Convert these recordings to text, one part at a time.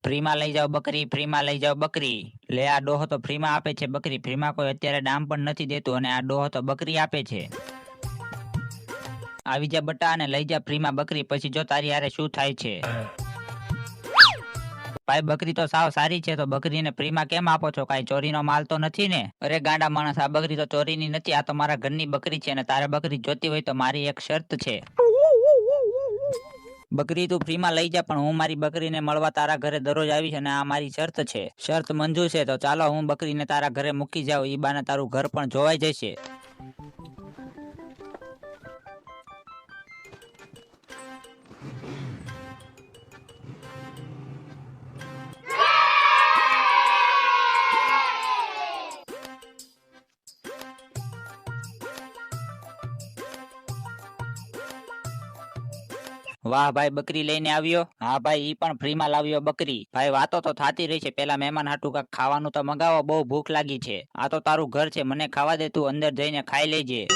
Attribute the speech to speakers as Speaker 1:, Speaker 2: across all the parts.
Speaker 1: ફ્રીમાં લઈ જાઓ બકરી, ફ્રીમાં લઈ જાઓ બકરી. લે આ ડોહો તો ફ્રીમાં આપે છે બકરી, ફ્રીમાં કોઈ અત્યારે દામ પણ નથી દેતું અને આ ડોહો તો બકરી આપે છે. આવી જા બટા અને લઈ જા ફ્રીમાં બકરી, પછી જો તારી હારે શું થાય છે. ભાઈ બકરી તો સાવ સારી છે, તો બકરીને ફ્રીમાં કેમ આપો છો? કાંઈ ચોરીનો માલ તો નથી ને? અરે ગાંડા માણસ, આ બકરી તો ચોરીની નથી, આ તો મારા ઘરની બકરી છે અને તારે બકરી જોતી હોય તો મારી એક શરત છે. બકરી તું ફ્રીમાં લઈ જા, પણ હું મારી બકરીને મળવા તારા ઘરે દરરોજ આવીશ અને આ મારી શરત છે. શરત મંજૂર છે તો ચાલો હું બકરીને તારા ઘરે મૂકી જાઉં, ઈ બાને તારું ઘર પણ જોવાઈ જશે. વાહ ભાઈ, બકરી લઈને આવ્યો? હા ભાઈ, ઈ પણ ફ્રીમાં લાવ્યો બકરી. ભાઈ વાતો તો થાતી રહી છે, પેલા મહેમાન હાટુ કાંઈક ખાવાનું તો મગાવો, બહુ ભૂખ લાગી છે. આ તો તારું ઘર છે, મને ખાવા દે, તું અંદર જઈને ખાઈ લેજે.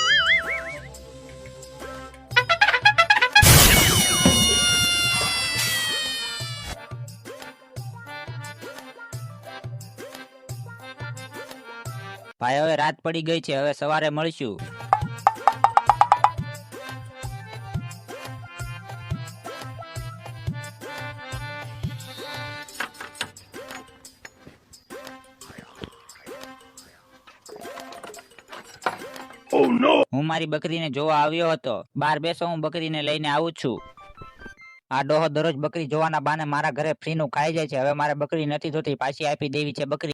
Speaker 1: ભાઈ હવે રાત પડી ગઈ છે, હવે સવારે મળશું. હું મારી બકરીને જોવા આવ્યો હતો. બહાર બેસો, હું બકરીને લઈને આવું છું. આ ડોહો દરરોજ બકરી જોવાના બાને મારા ઘરે ફ્રીનું ખાઈ જાય છે. હવે મારે બકરી નથી જોતી, પાછી આપી દેવી છે બકરી.